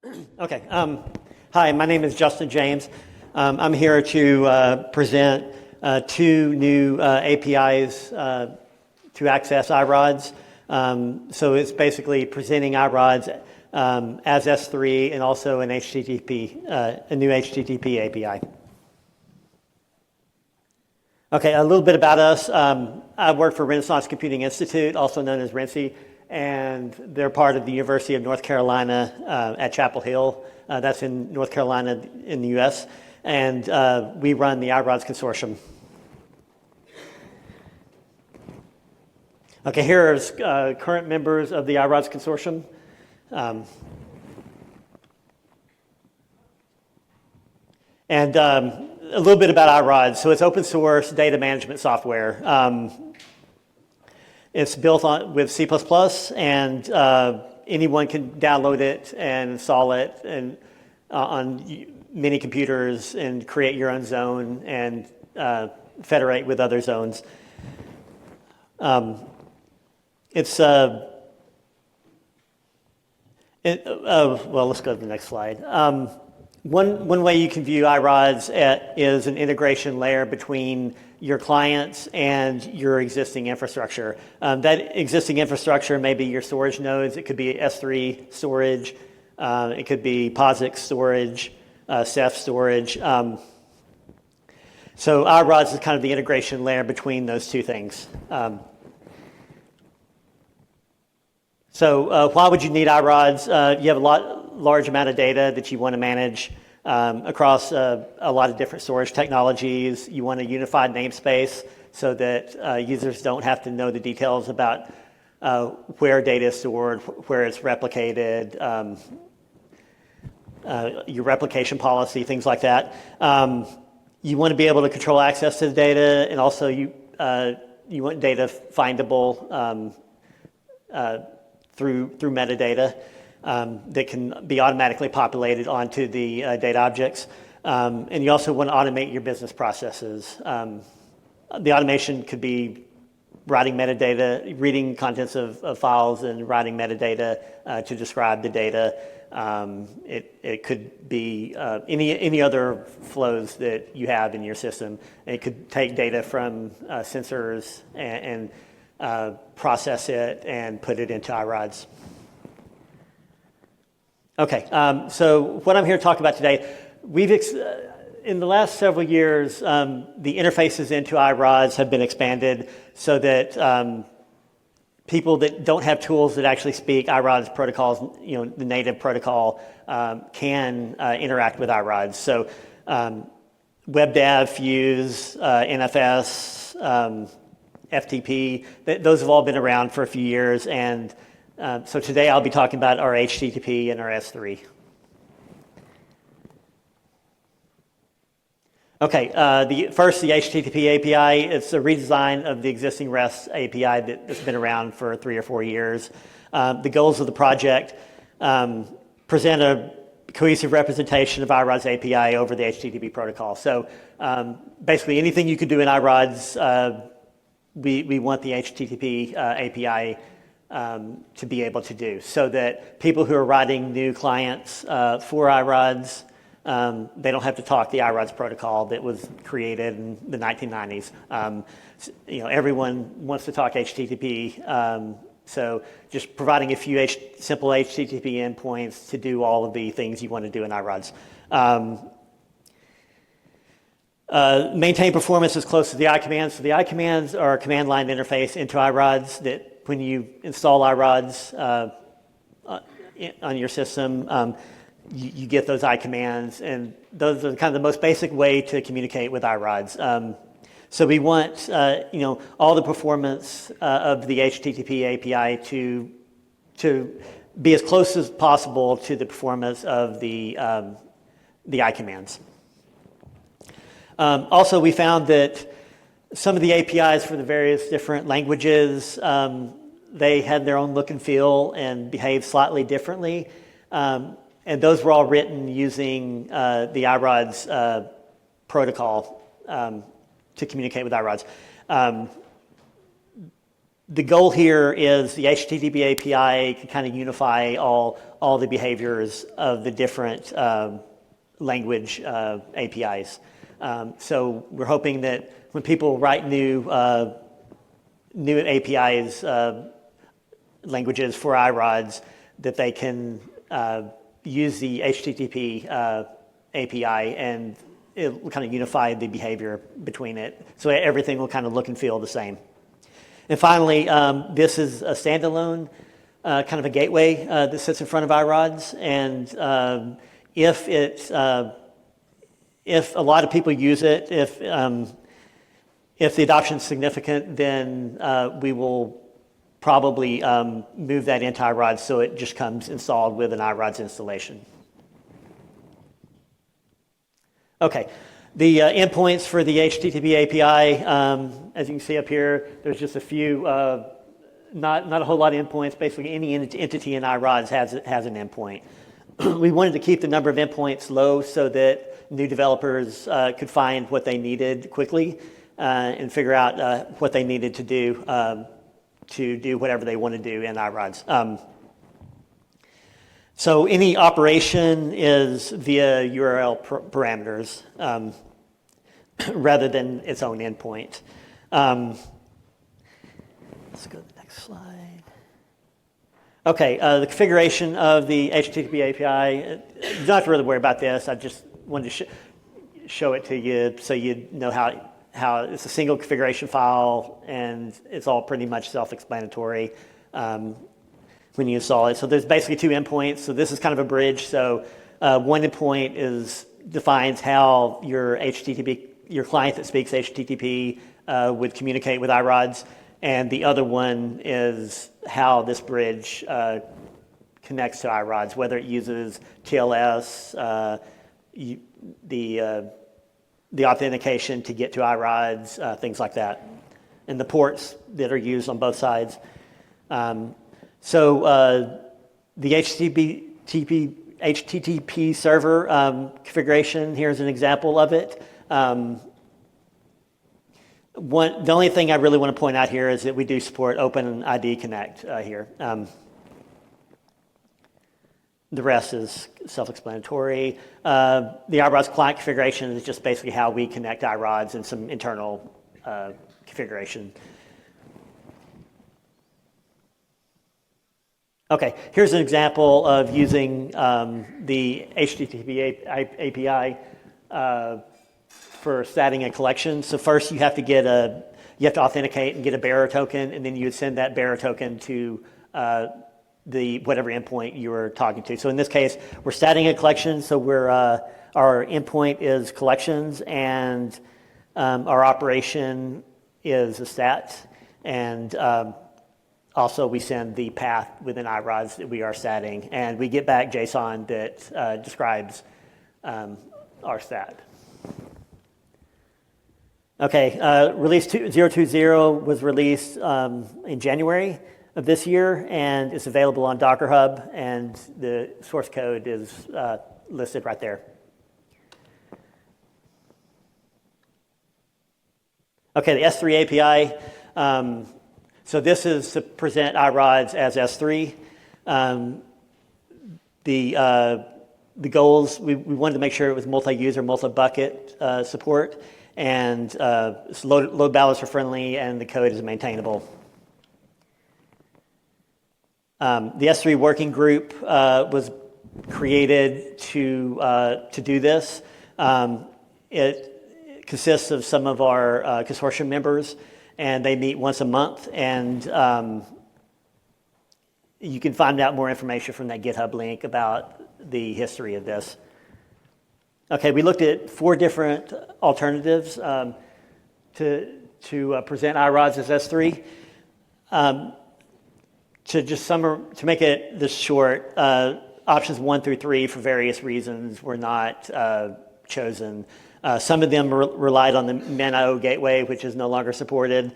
Okay. Hi, my name is Justin James. I'm here to present two new APIs to access iRODS. So it's basically presenting iRODS as S3 and also an HTTP, a new HTTP API. Okay, a little bit about us. I work for Renaissance Computing Institute, also known as RINCI, and they're part of the University of North Carolina at Chapel Hill. That's in North Carolina in the US. And we run the iRODS consortium. Okay, here are current members of the iRODS consortium. And a little bit about iRODS. So it's open source data management software. It's built with C++, and anyone can download it and install it and on many computers and create your own zone and federate with other zones. Well, let's go to the next slide. One way you can view iRODS is an integration layer between your clients and your existing infrastructure. That existing infrastructure may be your storage nodes. It could be S3 storage. It could be POSIX storage, Ceph storage. So iRODS is kind of the integration layer between those two things. So why would you need iRODS? You have a large amount of data that you want to manage across a lot of different storage technologies. You want a unified namespace so that users don't have to know the details about where data is stored, where it's replicated, your replication policy, things like that. You want to be able to control access to the data, and also you want data findable through metadata. That can be automatically populated onto the data objects. And you also want to automate your business processes. The automation could be writing metadata, reading contents of files and writing metadata to describe the data. It could be any other flows that you have in your system. It could take data from sensors and process it and put it into iRODS. Okay, so what I'm here to talk about today, in the last several years, the interfaces into iRODS have been expanded so that people that don't have tools that actually speak iRODS protocols, the native protocol, can interact with iRODS. So WebDAV, Fuse, NFS, FTP, those have all been around for a few years, and so today I'll be talking about our HTTP and our S3. Okay, the HTTP API, it's a redesign of the existing REST API that's been around for 3 or 4 years. The goals of the project present a cohesive representation of iRODS API over the HTTP protocol. So basically anything you could do in iRODS, we want the HTTP API to be able to do, so that people who are writing new clients for iRODS, they don't have to talk the iRODS protocol that was created in the 1990s. Everyone wants to talk HTTP, so just providing a few simple HTTP endpoints to do all of the things you want to do in iRODS. Maintain performance as close to the iCommands. So the iCommands are a command line interface into iRODS that when you install iRODS on your system, you get those iCommands, and those are kind of the most basic way to communicate with iRODS. So we want all the performance of the HTTP API to be as close as possible to the performance of the iCommands. Also, we found that some of the APIs for the various different languages, they had their own look and feel and behaved slightly differently. And those were all written using the iRODS protocol to communicate with iRODS. the goal here is the HTTP API can kind of unify all the behaviors of the different language APIs. So we're hoping that when people write new APIs, languages for iRODS, that they can use the HTTP API, and it will kind of unify the behavior between it. So everything will kind of look and feel the same. And finally, this is a standalone kind of a gateway that sits in front of iRODS. And if a lot of people use it, if the adoption is significant, then we will probably move that into iRODS so it just comes installed with an iRODS installation. Okay, the endpoints for the HTTP API, as you can see up here, there's just a few, not a whole lot of endpoints. Basically, any entity in iRODS has an endpoint. We wanted to keep the number of endpoints low so that new developers could find what they needed quickly and figure out what they needed to do whatever they want to do in iRODS. So any operation is via URL parameters rather than its own endpoint. Let's go to the next slide. Okay, the configuration of the HTTP API, you don't have to really worry about this. I just wanted to show it to you so you know how it's a single configuration file, and it's all pretty much self-explanatory when you install it. So there's basically two endpoints. So this is kind of a bridge. So one endpoint defines how your client that speaks HTTP would communicate with iRODS, and the other one is how this bridge connects to iRODS, whether it uses TLS, the authentication to get to iRODS, things like that, and the ports that are used on both sides. So the HTTP server configuration, here's an example of it. The only thing I really want to point out here is that we do support OpenID Connect here. The rest is self-explanatory. The iRODS client configuration is just basically how we connect iRODS and some internal configuration. Okay, here's an example of using the HTTP API for statting a collection. So first you have to authenticate and get a bearer token, and then you would send that bearer token to the whatever endpoint you were talking to. So in this case, we're statting a collection. So our endpoint is collections, and our operation is a stat, and also we send the path within iRODS that we are statting, and we get back JSON that describes our stat. Okay, release 0.20 was released in January of this year, and it's available on Docker Hub, and the source code is listed right there. Okay, the S3 API. So this is to present iRODS as S3. The goals, we wanted to make sure it was multi-user, multi-bucket support, and it's load balancer friendly, and the code is maintainable. The S3 working group was created to do this. It consists of some of our consortium members, and they meet once a month, and you can find out more information from that GitHub link about the history of this. Okay, we looked at 4 different alternatives to present iRODS as S3. To make it this short, options 1 through 3 for various reasons were not chosen. Some of them relied on the MinIO gateway, which is no longer supported.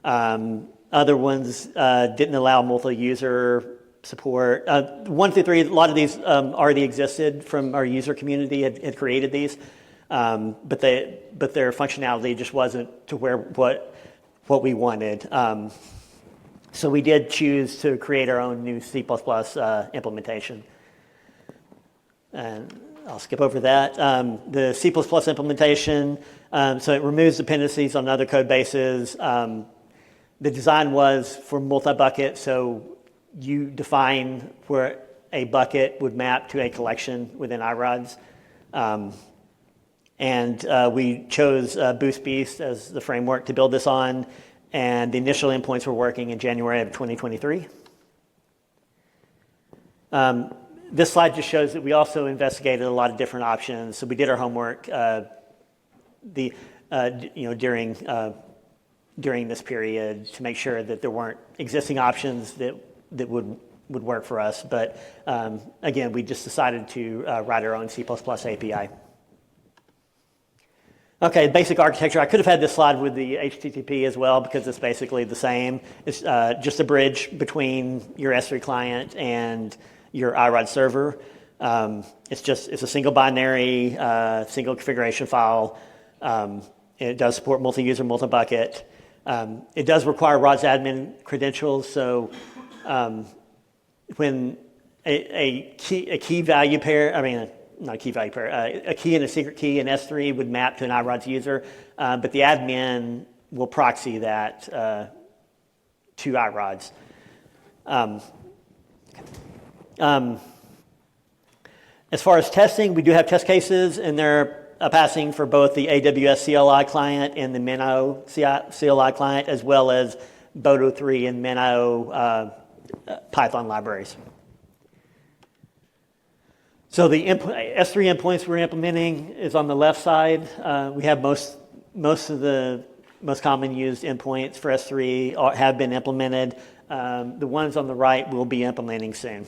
Other ones didn't allow multi-user support. 1 through 3, a lot of these already existed from our user community, had created these, but their functionality just wasn't to what we wanted. So we did choose to create our own new C++ implementation. And I'll skip over that. The C++ implementation, so it removes dependencies on other code bases. The design was for multi-bucket, so you define where a bucket would map to a collection within iRODS. And we chose Boost Beast as the framework to build this on, and the initial endpoints were working in January of 2023. This slide just shows that we also investigated a lot of different options. So we did our homework during this period to make sure that there weren't existing options that would work for us. But again, we just decided to write our own C++ API. Okay, basic architecture. I could have had this slide with the HTTP as well because it's basically the same. It's just a bridge between your S3 client and your iRODS server. It's a single binary, single configuration file. It does support multi-user, multi-bucket. It does require RODS admin credentials. So when a key value pair, not a key value pair, a key and a secret key in S3 would map to an iRODS user, but the admin will proxy that to iRODS. As far as testing, we do have test cases, and they're passing for both the AWS CLI client and the Minnow CLI client, as well as Boto 3 and Minnow Python libraries. So the S3 endpoints we're implementing is on the left side. We have most of the most common used endpoints for S3 have been implemented. The ones on the right we'll be implementing soon.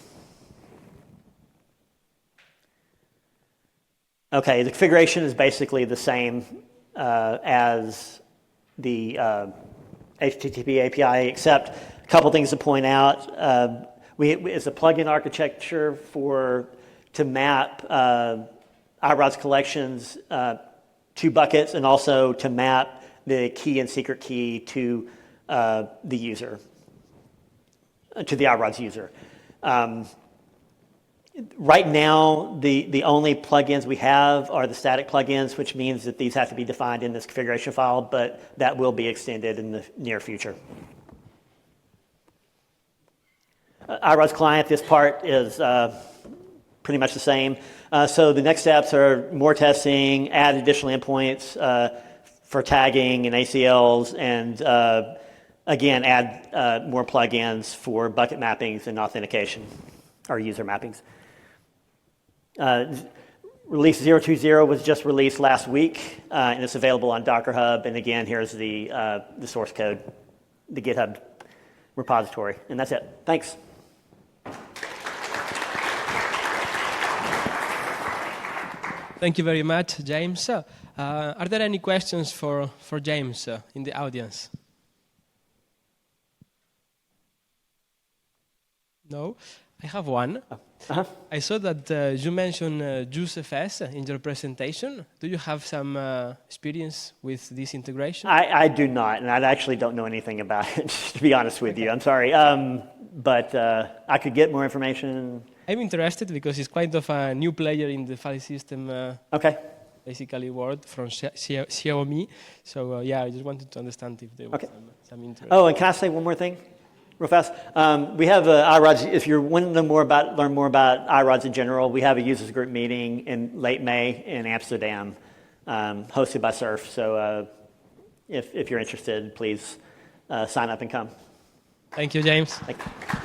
Okay, the configuration is basically the same as the HTTP API, except a couple things to point out. It's a plugin architecture to map iRODS collections to buckets, and also to map the key and secret key to the user, to the iRODS user. Right now, the only plugins we have are the static plugins, which means that these have to be defined in this configuration file, but that will be extended in the near future. iRODS client, this part is pretty much the same. So the next steps are more testing, add additional endpoints for tagging and ACLs, and again, add more plugins for bucket mappings and authentication, or user mappings. Release 020 was just released last week, and it's available on Docker Hub. And again, here's the source code, the GitHub repository. And that's it. Thanks. Thank you very much, James. Are there any questions for James in the audience? No? I have one. I saw that you mentioned JuiceFS in your presentation. Do you have some experience with this integration? I do not, and I actually don't know anything about it, to be honest with you. I'm sorry. But I could get more information. I'm interested because it's kind of a new player in the file system basically world from Xiaomi. So yeah, I just wanted to understand if there was some interest. Oh, and can I say one more thing? Real fast. We have iRODS. If you're wanting to learn more about iRODS in general, we have a users group meeting in late May in Amsterdam, hosted by Surf. So if you're interested, please sign up and come. Thank you, James. Thank you.